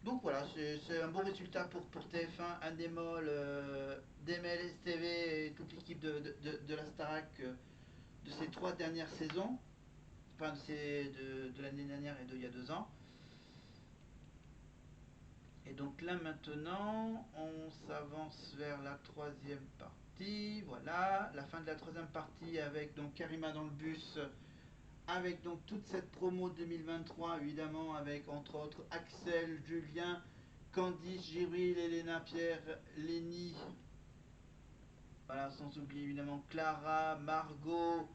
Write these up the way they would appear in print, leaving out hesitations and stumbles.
Donc voilà, c'est un bon résultat pour TF1, Endemol, DMLS TV et toute l'équipe de la Starac de ces 3 dernières saisons, enfin de l'année dernière et d'il y a 2 ans. Et donc là maintenant, on s'avance vers la 3e partie. Voilà, la fin de la 3e partie avec donc Karima dans le bus, avec donc toute cette promo 2023, évidemment, avec entre autres Axel, Julien, Candice, Gibril, Elena, Pierre, Lénie. Voilà, sans oublier évidemment Clara, Margot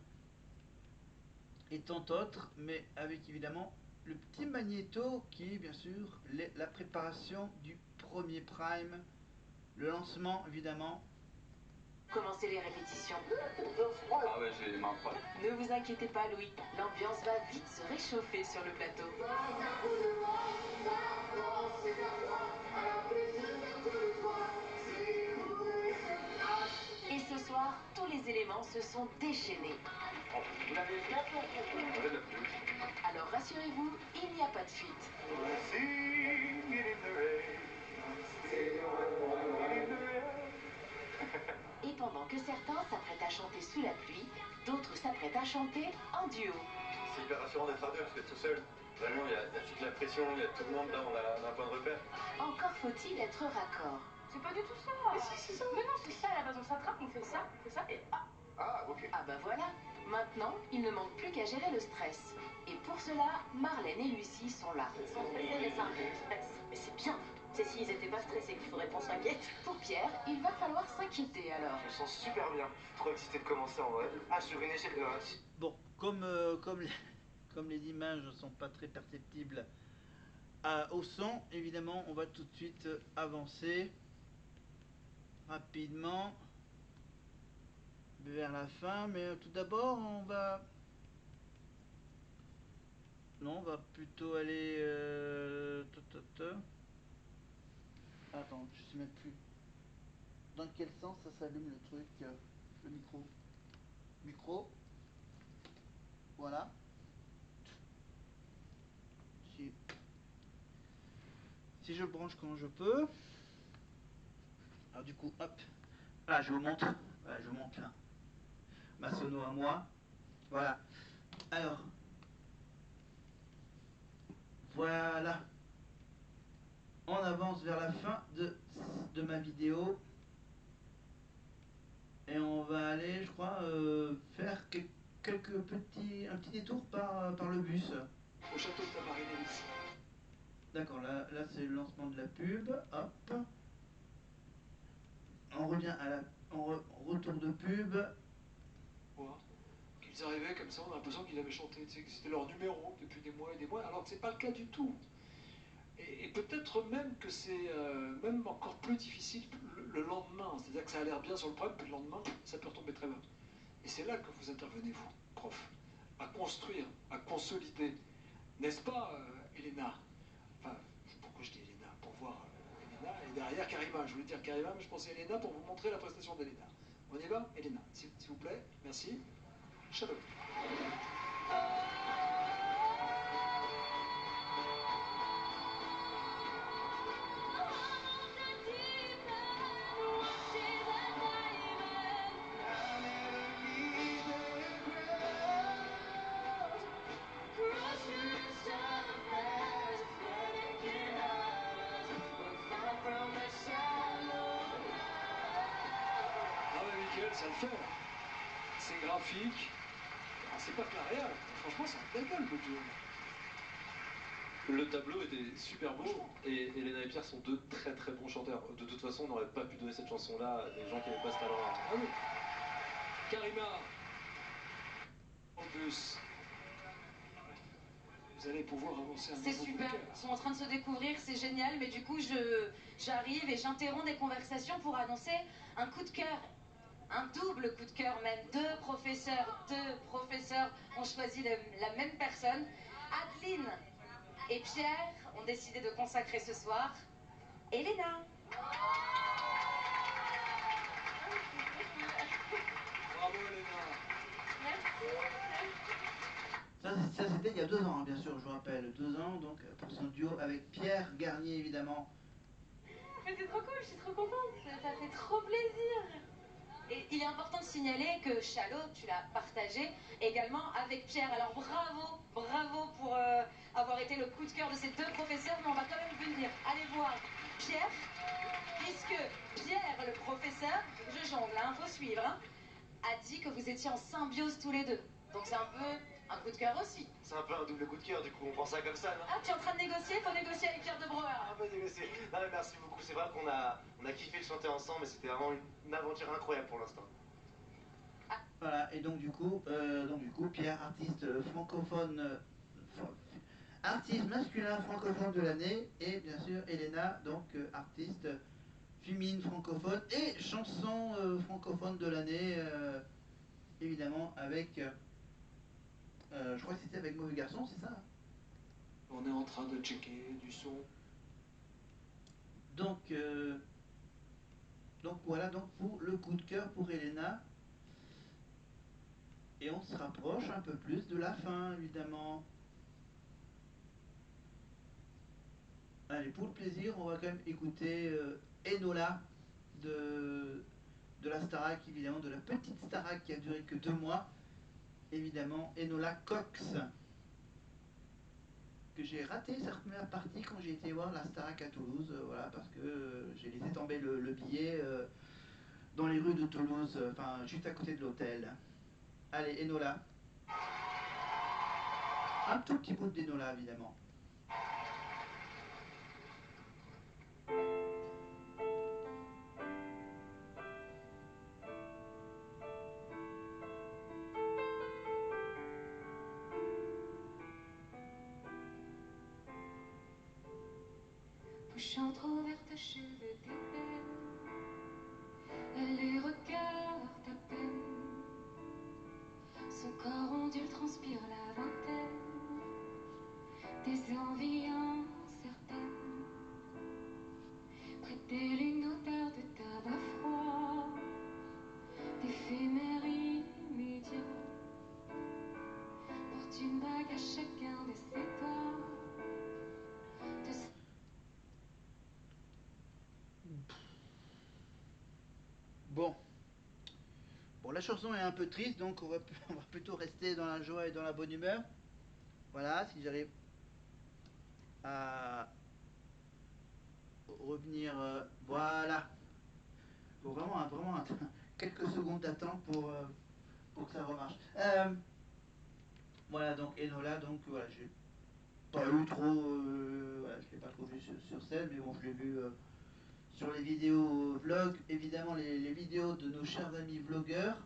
et tant d'autres, mais avec évidemment le petit magnéto qui est bien sûr la préparation du premier prime, le lancement évidemment. Commencez les répétitions. Ah ouais, j'ai les mains froides. Ne vous inquiétez pas, Louis. L'ambiance va vite se réchauffer sur le plateau. Et ce soir, tous les éléments se sont déchaînés. Vous l'avez fait? Alors rassurez-vous, il n'y a pas de fuite. Et pendant que certains s'apprêtent à chanter sous la pluie, d'autres s'apprêtent à chanter en duo. C'est hyper rassurant d'être à deux parce que tout seul, vraiment, il y a toute la pression, il y a tout le monde, là, on a un point de repère. Encore faut-il être raccord. C'est pas du tout ça. Mais si, c'est ça. Mais non, c'est ça, à la base on s'attrape, on fait ça et ah. Ah, ok. Ah bah voilà, maintenant, il ne manque plus qu'à gérer le stress. Et pour cela, Marlène et Lucie sont là. Ils sont stressés, mais c'est un peu de stress. Mais c'est bien. C'est s'ils étaient pas stressés qu'il faudrait qu'on s'inquiète. Pour Pierre, il va falloir s'inquiéter alors. Je me sens super bien. Trop excité de commencer en vrai. Ah, sur une échelle de 1. Bon, comme les images ne sont pas très perceptibles au son, évidemment, on va tout de suite avancer rapidement vers la fin. Mais tout d'abord, on va plutôt aller. Attends, je sais même plus dans quel sens ça s'allume le truc, le micro. Voilà. Si je le branche comme je peux. Alors du coup, hop. Là, je vous montre. Voilà, je vous montre là. Ma sono à moi. Voilà. Alors. Voilà. On avance vers la fin de ma vidéo. Et on va aller, je crois, faire un petit détour par le bus. Au château de Tamarine-Nice. D'accord, là c'est le lancement de la pub. Hop. On revient retour de pub. Voilà. Qu'ils arrivaient comme ça, on a l'impression qu'ils avaient chanté, que c'était leur numéro depuis des mois et des mois, alors que c'est pas le cas du tout. Et peut-être même que c'est même encore plus difficile le lendemain, c'est-à-dire que ça a l'air bien sur le prime, puis le lendemain, ça peut retomber très bas. Et c'est là que vous intervenez, vous, prof, à construire, à consolider. N'est-ce pas, Elena? Enfin, pourquoi je dis Elena? Pour voir Elena, et derrière Karima. Je voulais dire Karima, mais je pensais Elena pour vous montrer la prestation d'Elena. On y va, Elena, s'il vous plaît, merci. Shalom. Ça le fait. C'est graphique. C'est pas que la réal. Franchement, c'est un bel gueule, le jeu. Le tableau était super beau et Elena et Pierre sont deux très très bons chanteurs. De toute façon, on n'aurait pas pu donner cette chanson-là à des gens qui n'avaient pas ce talent-là. Ah oui. Karima. En plus. Vous allez pouvoir avancer un peu. C'est super, ils sont en train de se découvrir, c'est génial, mais du coup j'arrive et j'interromps des conversations pour annoncer un coup de cœur. Un double coup de cœur même. Deux professeurs ont choisi la même personne. Adeline et Pierre ont décidé de consacrer ce soir Elena. Bravo Elena. Merci. Ça c'était il y a 2 ans, hein, bien sûr, je vous rappelle. rappelle, 2 ans, donc pour son duo avec Pierre Garnier évidemment. Mais c'est trop cool, je suis trop contente, ça fait trop plaisir. Et il est important de signaler que Chalot, tu l'as partagé également avec Pierre. Alors bravo, bravo pour avoir été le coup de cœur de ces deux professeurs, mais on va quand même venir aller voir Pierre, puisque Pierre, le professeur, je jongle, hein, faut suivre, hein, a dit que vous étiez en symbiose tous les deux. Donc c'est un peu un coup de cœur aussi. C'est un peu un double coup de cœur, du coup, on prend ça comme ça, non? Ah, tu es en train de négocier? Faut négocier avec Pierre de Brouwer. Ah, pas négocier. Non, mais merci beaucoup, c'est vrai qu'on a kiffé le chanter ensemble, mais c'était vraiment une aventure incroyable pour l'instant. Voilà, et donc du coup, Pierre, artiste francophone, artiste masculin francophone de l'année, et bien sûr Elena, donc artiste féminine francophone et chanson francophone de l'année, évidemment avec, je crois que c'était avec Mauvais Garçon, c'est ça, hein? On est en train de checker du son. Donc voilà donc pour le coup de cœur pour Elena. Et on se rapproche un peu plus de la fin, évidemment. Allez, pour le plaisir, on va quand même écouter Enola de la Starac, évidemment, de la petite Starac qui a duré que 2 mois. Évidemment, Enola Cox, que j'ai raté sa première partie quand j'ai été voir la Starac à Toulouse, voilà, parce que j'ai laissé tomber le billet dans les rues de Toulouse, enfin, juste à côté de l'hôtel. Allez, Enola. Un tout petit bout d'Enola, évidemment. Bouche entrouverte, cheveux d'ébène, elle les regarde à peine. Son corps ondule, transpire la vingtaine, des envies incertaines. Près d'elle une odeur de tabac froid, d'éphémère immédiat. Porte une bague à chacun de ses doigts. Bon, la chanson est un peu triste, donc on va plutôt rester dans la joie et dans la bonne humeur. Voilà, si j'arrive à revenir, voilà. Faut vraiment quelques secondes d'attente pour que ça remarche. Voilà, donc Enola, donc voilà, j'ai pas eu trop, voilà, je l'ai pas trop vu sur scène, mais bon, je l'ai vu sur les vidéos vlog, évidemment les vidéos de nos chers amis vlogueurs.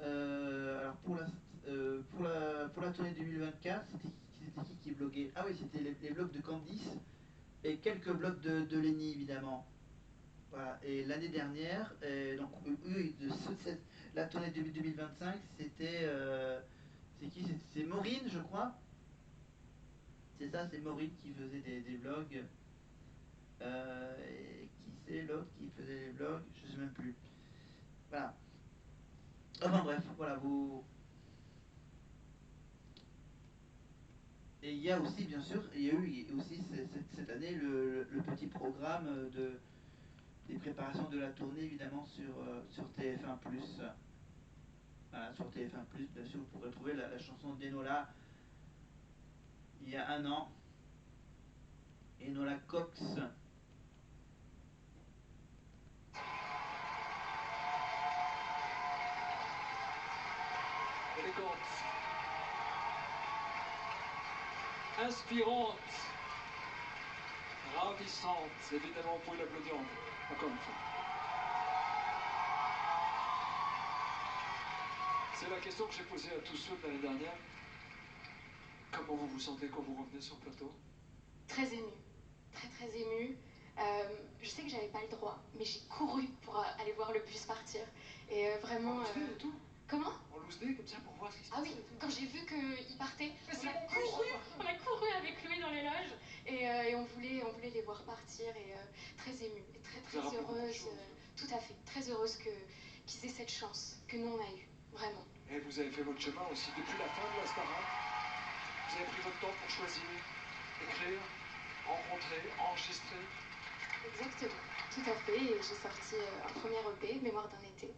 Alors pour la tournée 2024, c'était qui vloguait? Ah oui, c'était les vlogs de Candice et quelques vlogs de Lenny, évidemment. Voilà. Et l'année dernière, donc oui, la tournée 2025, c'était c'est qui? C'est Maureen, je crois. C'est ça, c'est Maureen qui faisait des vlogs. Et qui c'est l'autre qui faisait les vlogs? Je sais même plus. Voilà. Enfin bref, voilà, vous. Et il y a aussi, bien sûr, il y a eu aussi cette année le petit programme des préparations de la tournée, évidemment, sur TF1+. Voilà, sur TF1+, bien sûr, vous pourrez trouver la chanson d'Enola il y a 1 an. Enola Cox. Élégante, inspirante, ravissante. Évidemment, vous pouvez l'applaudir encore une fois. C'est la question que j'ai posée à tous ceux de l'année dernière. Comment vous vous sentez quand vous revenez sur le plateau? Très émue, très très émue. Je sais que j'avais pas le droit, mais j'ai couru pour aller voir le bus partir. Et vraiment. En loose day et tout? Comment? En loose day, comme ça, pour voir ce qui se passe. Ah oui, quand j'ai vu qu'il partait, Mais on a couru avec lui dans les loges et on voulait les voir partir et très émue et très Ça rappelle beaucoup de heureuse, choses. tout à fait, très heureuse qu'ils aient cette chance que nous on a eue, vraiment. Et vous avez fait votre chemin aussi depuis la fin de la Starac. Vous Vous avez pris votre temps pour choisir, écrire, rencontrer, enregistrer. Exactement, tout à fait. Et j'ai sorti un premier EP, Mémoire d'un été,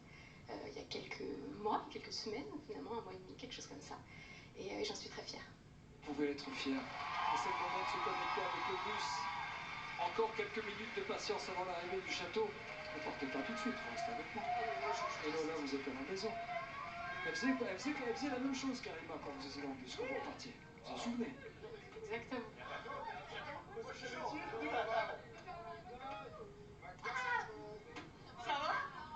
il y a quelques mois, quelques semaines, finalement, un mois et demi, quelque chose comme ça. Et j'en suis très fière. Vous pouvez être fier. Et c'est le moment de se connecter avec le bus. Encore quelques minutes de patience avant l'arrivée du château. Ne partez pas tout de suite, vous restez avec nous. Et Lola, vous êtes à la maison. Elle faisait la même chose, Karima, quand vous étiez dans le bus, quand vous repartiez. Vous vous en souvenez? Exactement. Ça va?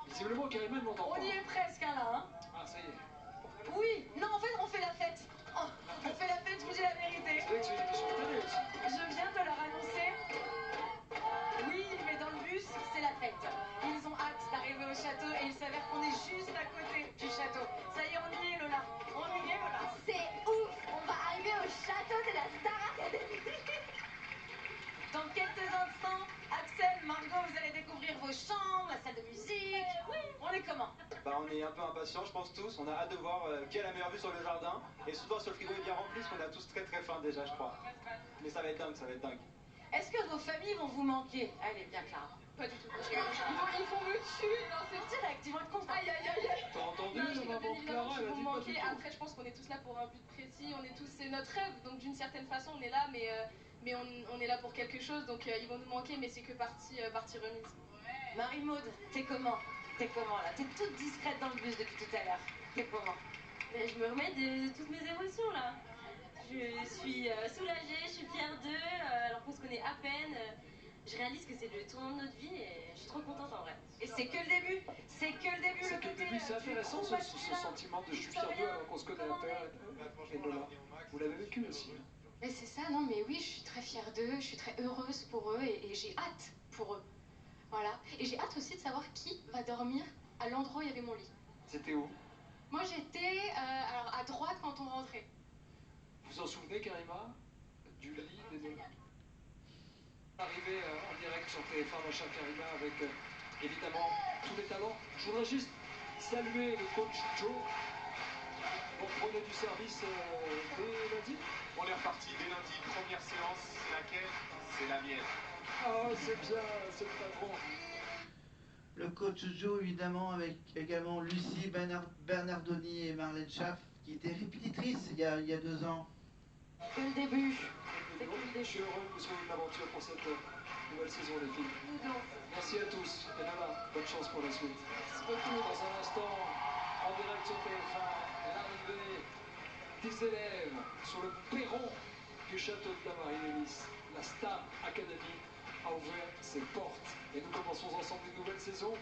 Visiblement, Karima ne m'entend pas. On y est presque, hein, là, hein? Ah, ça y est. Oui, non, en fait, on fait la fête. Oh, on fait la fête, je vous dis la vérité. C'est vrai que c'est une émission de télé aussi. Je viens de leur annoncer. Oui, mais dans le bus, c'est la fête. Ils ont hâte d'arriver au château et il s'avère qu'on est juste à côté du château. Ça y est, on y est, Lola. On y est, Lola. C'est ouf! On va arriver au château de la Star Academy! Dans quelques instants, Axel, Margot, vous allez découvrir vos chambres, la salle de musique. Oui, on est comment? Bah, on est un peu impatients, je pense tous. On a hâte de voir qui a la meilleure vue sur le jardin. Et souvent, ce frigo est bien rempli, parce qu'on a tous très très faim déjà, je crois. Mais ça va être dingue, ça va être dingue. Est-ce que vos familles vont vous manquer? Ah, elle est bien Clara. Pas du tout. Ils vont me tuer. Non, c'est Direct, ils vont être contents. aïe aïe aïe aïe. T'as entendu Non, la je rigole, maman bien de évidemment Clara, qu'ils elle a vont dit me pas manquer. du tout. Après, je pense qu'on est tous là pour un but précis. On est tous, c'est notre rêve. Donc d'une certaine façon, on est là, mais on est là pour quelque chose. Donc ils vont nous manquer, mais c'est que partie remise. Marie-Maude, t'es comment? T'es comment là? T'es toute discrète dans le bus depuis tout à l'heure. T'es comment? Mais je me remets de toutes mes émotions là. Je suis soulagée, je suis fière d'eux, alors qu'on se connaît à peine. Je réalise que c'est le tournant de notre vie et je suis trop contente en vrai. Et c'est que le début. C'est que le début. C'est Le que le côté, début, c'est du intéressant groupe ce masculin. sentiment de je suis fier d'eux alors qu'on se connaît à peine. Et Lola, vous l'avez vécu aussi. Mais c'est ça, non, mais oui, je suis très fière d'eux, je suis très heureuse pour eux et j'ai hâte pour eux. Voilà. Et j'ai hâte aussi de savoir qui va dormir à l'endroit où il y avait mon lit. C'était où? Moi, j'étais alors à droite quand on rentrait. Vous en souvenez, Karima, du lit des deux? Arrivé en direct sur TF1, ma chère Karima, avec évidemment tous les talents. Je voudrais juste saluer le coach Joe. Vous prenez du service dès lundi? On est reparti dès lundi, première séance, c'est laquelle? C'est la mienne. Ah, c'est bien, c'est le patron. Le coach Joe, évidemment, avec également Lucie Bernardoni et Marlène Schaff, qui étaient répétitrices il y a 2 ans. Que le début. Je suis heureux que vous soyez une aventure pour cette nouvelle saison, les filles. Merci à tous. Et Lola, bonne chance pour la suite. Merci beaucoup. Dans un instant, en direct sur TF1, l'arrivée des élèves sur le perron du château de la Marie-Lélis. La Star Academy a ouvert ses portes. Et nous commençons ensemble une nouvelle saison.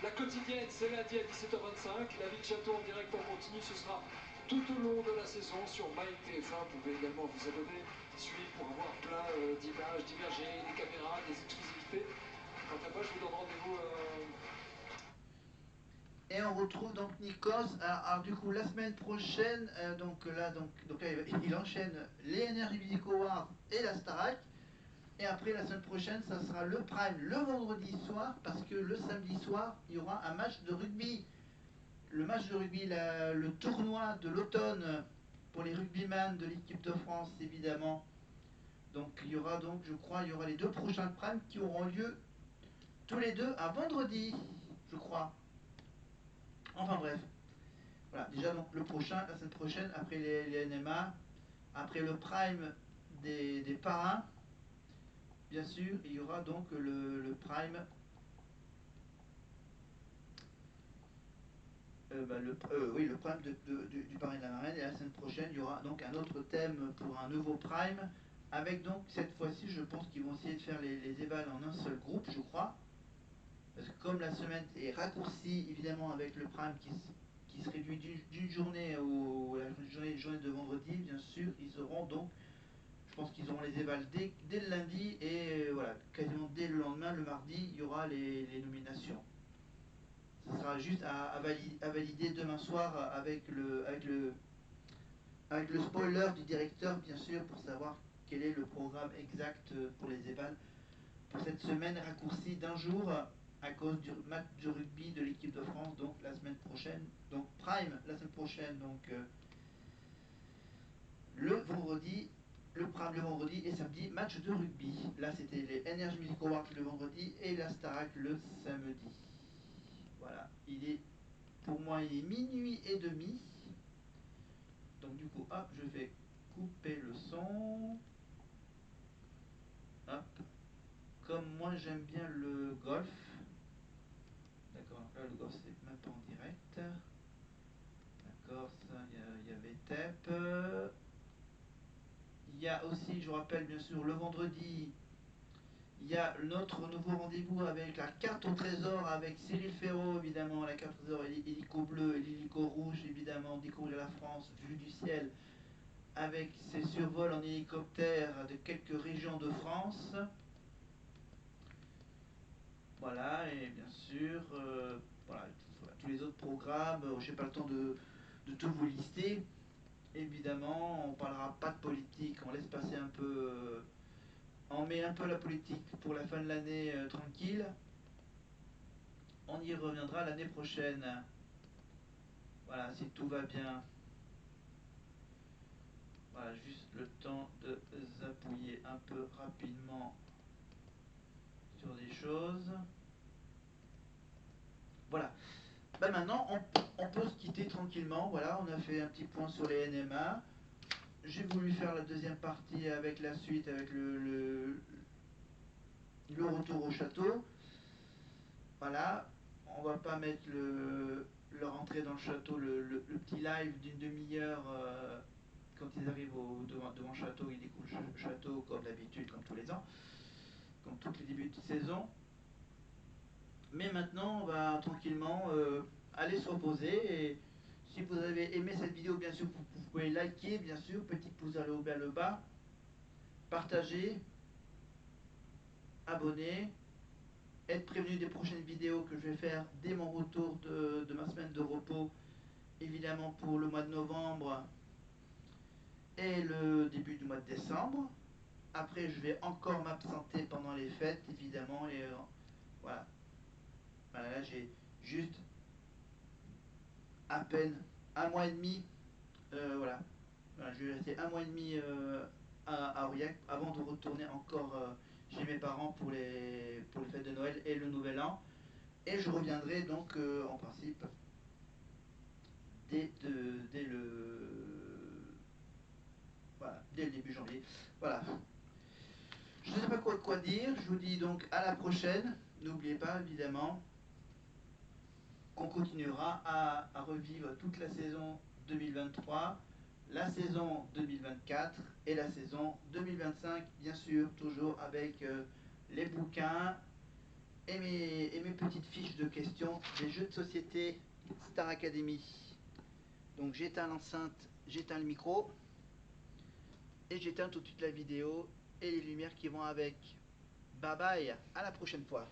La quotidienne, c'est lundi à 17h25. La vie de château en direct en continu, ce sera tout au long de la saison sur MyTF1. Vous pouvez également vous abonner, suivre pour avoir plein d'images divergées, des caméras, des exclusivités. Quant à moi, je vous donne rendez-vous. Et on retrouve donc Nikos. Alors, du coup, la semaine prochaine, donc là, il enchaîne les Energy Music Awards et la Starac. Et après, la semaine prochaine, ça sera le Prime le vendredi soir, parce que le samedi soir, il y aura un match de rugby. Le match de rugby, le tournoi de l'automne pour les rugbyman de l'équipe de France, évidemment. Donc, il y aura donc, je crois, il y aura les 2 prochains Prime qui auront lieu tous les 2 à vendredi, je crois. Enfin bref. Voilà, déjà donc le prochain, la semaine prochaine, après les NMA, après le Prime des parrains, bien sûr, il y aura donc le Prime, le Prime du parrain de la marraine. Et la semaine prochaine, il y aura donc un autre thème pour un nouveau Prime, avec donc cette fois-ci, je pense qu'ils vont essayer de faire les évals en un seul groupe, je crois. Parce que comme la semaine est raccourcie, évidemment, avec le Prime qui se réduit d'une journée la journée de vendredi, bien sûr, ils auront donc, je pense qu'ils auront les évals dès le lundi, et voilà, quasiment dès le lendemain, le mardi, il y aura les nominations. Ce sera juste à valider demain soir avec le spoiler du directeur, bien sûr, pour savoir quel est le programme exact pour les évals pour cette semaine raccourcie d'un jour à cause du match de rugby de l'équipe de France, donc la semaine prochaine, donc Prime la semaine prochaine, donc le vendredi, le vendredi et samedi, match de rugby. Là, c'était les Energy Music Awards le vendredi et la Starac le samedi. Voilà, pour moi, il est minuit et demi. Donc du coup, hop, je vais couper le son. Hop. Comme moi, j'aime bien le golf. D'accord, là, le golf, c'est même pas en direct. D'accord, ça, il y avait TEP. Il y a aussi, je vous rappelle bien sûr, le vendredi, il y a notre nouveau rendez-vous avec la carte au trésor avec Cyril Ferraud, évidemment, la carte au trésor hélico bleu et l'hélico rouge, évidemment, découvrir la France vue du ciel avec ses survols en hélicoptère de quelques régions de France. Voilà, et bien sûr, voilà, tous les autres programmes, je n'ai pas le temps de tout vous lister. Évidemment, on ne parlera pas de politique, on laisse passer un peu, on met un peu la politique pour la fin de l'année tranquille. On y reviendra l'année prochaine. Voilà, si tout va bien. Voilà, juste le temps de zapouiller un peu rapidement sur des choses. Voilà. Ben maintenant, on peut se quitter tranquillement. Voilà, on a fait un petit point sur les NMA. J'ai voulu faire la deuxième partie avec la suite, avec le retour au château. Voilà, on va pas mettre leur entrée dans le château, le petit live d'une demi-heure quand ils arrivent devant le château, ils découvrent le château comme d'habitude, comme tous les ans, comme tous les débuts de saison. Mais maintenant, on va tranquillement aller se reposer. Et si vous avez aimé cette vidéo, bien sûr, vous pouvez liker, bien sûr, petit pouce vers le bas, partager, abonner, être prévenu des prochaines vidéos que je vais faire dès mon retour de ma semaine de repos, évidemment pour le mois de novembre et le début du mois de décembre. Après, je vais encore m'absenter pendant les fêtes, évidemment, et voilà. Voilà, là, j'ai juste à peine un mois et demi, voilà. Voilà, je vais rester un mois et demi à Aurillac avant de retourner encore chez mes parents pour les fêtes de Noël et le Nouvel An. Et je reviendrai donc en principe dès le début janvier. Voilà. Je ne sais pas quoi dire. Je vous dis donc à la prochaine. N'oubliez pas évidemment qu'on continuera à revivre toute la saison 2023, la saison 2024 et la saison 2025, bien sûr, toujours avec les bouquins et mes petites fiches de questions des jeux de société Star Academy. Donc j'éteins l'enceinte, j'éteins le micro et j'éteins tout de suite la vidéo et les lumières qui vont avec. Bye bye, à la prochaine fois.